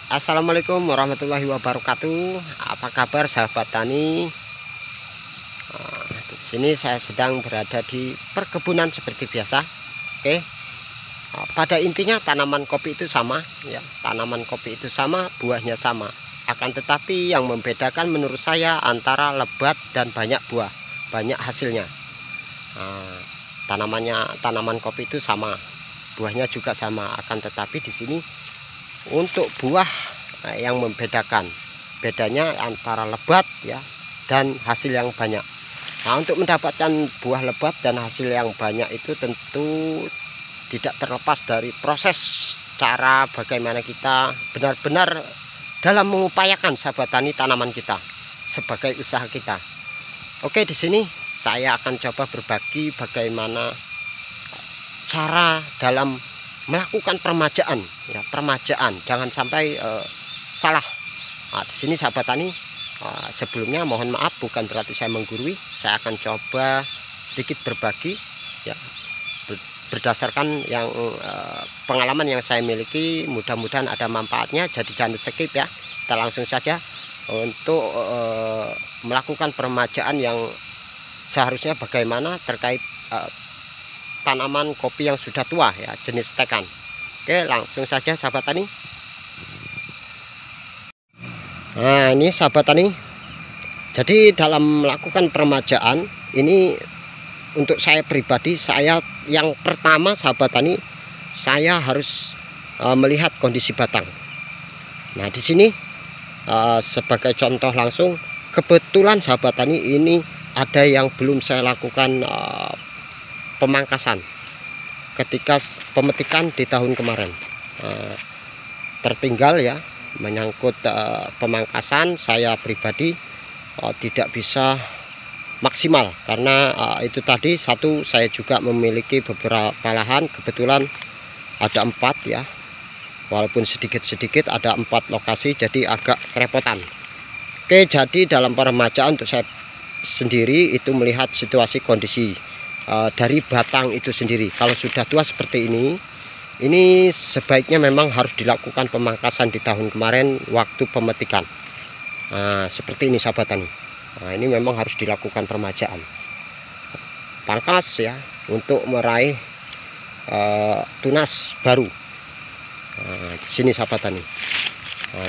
Assalamualaikum warahmatullahi wabarakatuh. Apa kabar sahabat tani? Di sini saya sedang berada di perkebunan seperti biasa. Oke. Pada intinya tanaman kopi itu sama, ya. Tanaman kopi itu sama, buahnya sama. Akan tetapi yang membedakan menurut saya antara lebat dan banyak buah, banyak hasilnya. Tanaman kopi itu sama, buahnya juga sama. Akan tetapi di sini untuk buah yang membedakan, bedanya antara lebat ya dan hasil yang banyak. Nah, untuk mendapatkan buah lebat dan hasil yang banyak itu tentu tidak terlepas dari proses cara bagaimana kita benar-benar dalam mengupayakan sahabat tani tanaman kita sebagai usaha kita. Oke, di sini saya akan coba berbagi bagaimana cara dalam melakukan permajaan, ya, permajaan jangan sampai salah. Nah, di sini sahabat tani, sebelumnya mohon maaf, bukan berarti saya menggurui. Saya akan coba sedikit berbagi, ya, berdasarkan yang pengalaman yang saya miliki. Mudah-mudahan ada manfaatnya, jadi jangan skip ya. Kita langsung saja untuk melakukan permajaan yang seharusnya bagaimana terkait tanaman kopi yang sudah tua, ya, jenis stekan. Oke, langsung saja sahabat tani. Nah, ini sahabat tani, jadi dalam melakukan permajaan ini untuk saya pribadi, saya yang pertama sahabat tani, saya harus melihat kondisi batang. Nah, di sini sebagai contoh langsung, kebetulan sahabat tani ini ada yang belum saya lakukan pemangkasan ketika pemetikan di tahun kemarin, tertinggal ya, menyangkut pemangkasan. Saya pribadi tidak bisa maksimal karena itu tadi, satu, saya juga memiliki beberapa lahan, kebetulan ada 4 ya, walaupun sedikit-sedikit ada 4 lokasi, jadi agak kerepotan. Oke, jadi dalam permajaan untuk saya sendiri itu melihat situasi kondisi dari batang itu sendiri. Kalau sudah tua seperti ini sebaiknya memang harus dilakukan pemangkasan di tahun kemarin waktu pemetikan. Nah, seperti ini sahabat tani. Nah, ini memang harus dilakukan permajaan, pangkas ya, untuk meraih tunas baru. Nah, di sini sahabat tani. Nah,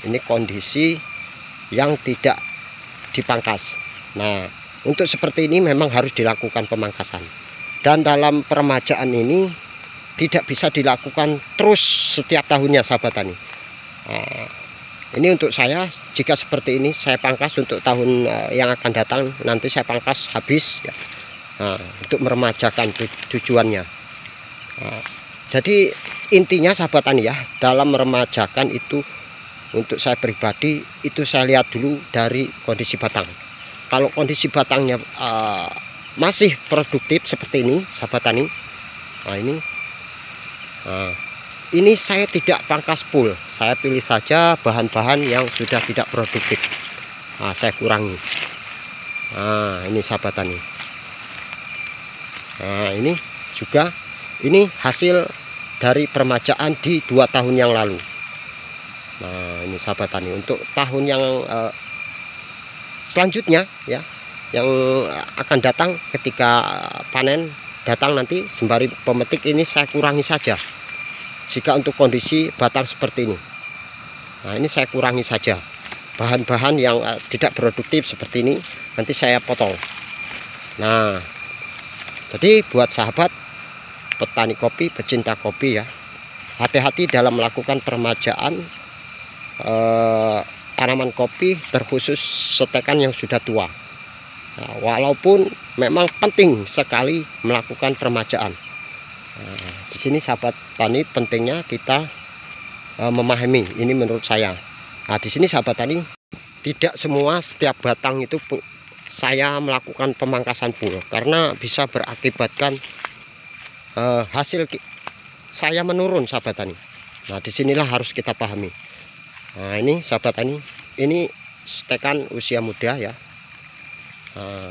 ini kondisi yang tidak dipangkas. Nah, untuk seperti ini memang harus dilakukan pemangkasan. Dan dalam permajaan ini tidak bisa dilakukan terus setiap tahunnya sahabat tani. Nah, ini untuk saya, jika seperti ini saya pangkas untuk tahun yang akan datang, nanti saya pangkas habis ya. Nah, untuk meremajakan tujuannya. Nah, jadi intinya sahabat tani ya, dalam meremajakan itu untuk saya pribadi itu saya lihat dulu dari kondisi batang. Kalau kondisi batangnya masih produktif seperti ini sahabat tani, nah ini saya tidak pangkas full, saya pilih saja bahan-bahan yang sudah tidak produktif. Nah, saya kurangi. Nah, ini sahabat tani. Nah, ini juga ini hasil dari permajaan di 2 tahun yang lalu. Nah, ini sahabat tani, untuk tahun yang selanjutnya ya, yang akan datang ketika panen datang nanti sembari pemetik, ini saya kurangi saja jika untuk kondisi batang seperti ini. Nah, ini saya kurangi saja bahan-bahan yang tidak produktif seperti ini, nanti saya potong. Nah, jadi buat sahabat petani kopi, pecinta kopi ya, hati-hati dalam melakukan permajaan tanaman kopi, terkhusus stekan yang sudah tua. Nah, walaupun memang penting sekali melakukan permajaan. Nah, di sini sahabat tani, pentingnya kita memahami ini menurut saya. Nah, di sini sahabat tani, tidak semua setiap batang itu saya melakukan pemangkasan full, karena bisa berakibatkan hasil saya menurun sahabat tani. Nah, disinilah harus kita pahami. Nah, ini sahabat tani, ini stekan usia muda ya. Nah,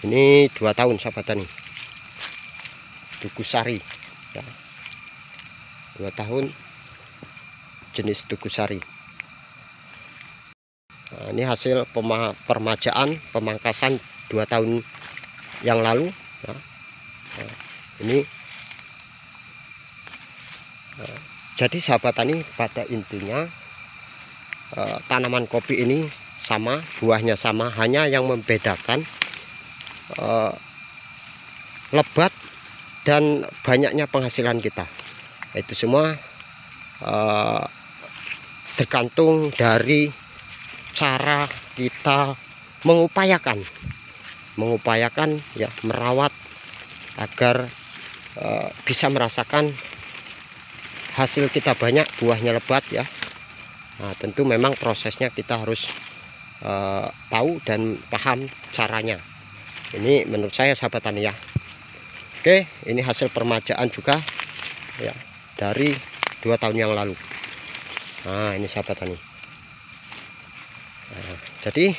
ini 2 tahun sahabat tani, Dukusari ya. 2 tahun jenis Tugusari. Nah, ini hasil permajaan pemangkasan 2 tahun yang lalu. Nah, ini jadi sahabat tani, pada intinya tanaman kopi ini sama, buahnya sama, hanya yang membedakan lebat dan banyaknya penghasilan kita. Itu semua tergantung dari cara kita mengupayakan ya, merawat agar bisa merasakan hasil kita banyak, buahnya lebat ya. Nah, tentu memang prosesnya kita harus tahu dan paham caranya. Ini menurut saya sahabat tani ya. Oke, ini hasil permajaan juga ya dari 2 tahun yang lalu. Nah, ini sahabat tani. Nah, jadi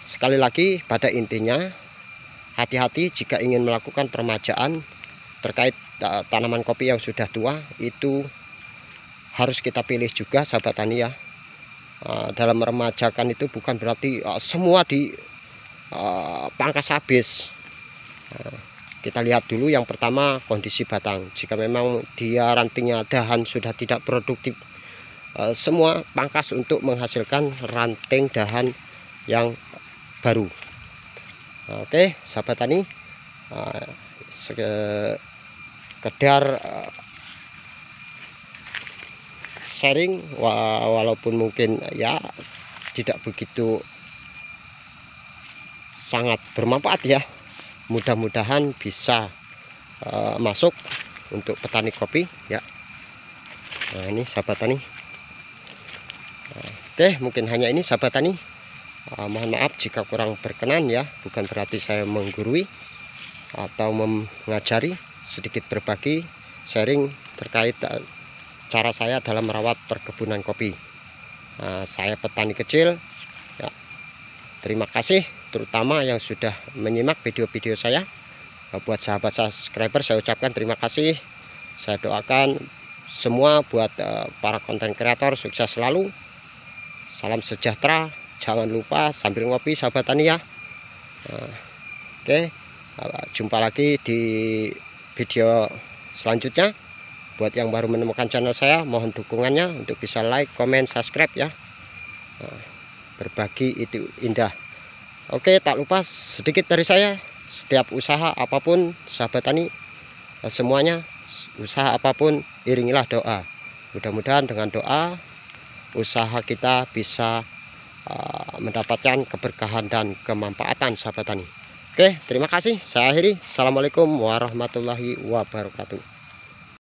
sekali lagi pada intinya, hati-hati jika ingin melakukan permajaan terkait tanaman kopi yang sudah tua. Itu harus kita pilih juga sahabat tani ya. Dalam meremajakan itu bukan berarti semua di pangkas habis. Kita lihat dulu yang pertama kondisi batang. Jika memang dia rantingnya dahan sudah tidak produktif, semua pangkas untuk menghasilkan ranting dahan yang baru. Oke sahabat tani, sekedar sharing, walaupun mungkin ya tidak begitu sangat bermanfaat ya. Mudah-mudahan bisa masuk untuk petani kopi ya. Nah, ini sahabat tani. Oke, mungkin hanya ini sahabat tani. Mohon maaf jika kurang berkenan ya, bukan berarti saya menggurui atau mengajari, sedikit berbagi sharing terkait cara saya dalam merawat perkebunan kopi. Saya petani kecil ya. Terima kasih terutama yang sudah menyimak video-video saya. Buat sahabat subscriber saya ucapkan terima kasih. Saya doakan semua buat para konten kreator sukses selalu. Salam sejahtera. Jangan lupa sambil ngopi sahabat tani ya. Oke, jumpa lagi di video selanjutnya. Buat yang baru menemukan channel saya, mohon dukungannya untuk bisa like, comment, subscribe ya. Berbagi itu indah. Oke, tak lupa sedikit dari saya, setiap usaha apapun sahabat tani, semuanya usaha apapun iringilah doa. Mudah-mudahan dengan doa usaha kita bisa mendapatkan keberkahan dan kemanfaatan sahabat tani. Oke, terima kasih. Saya akhiri. Assalamualaikum warahmatullahi wabarakatuh.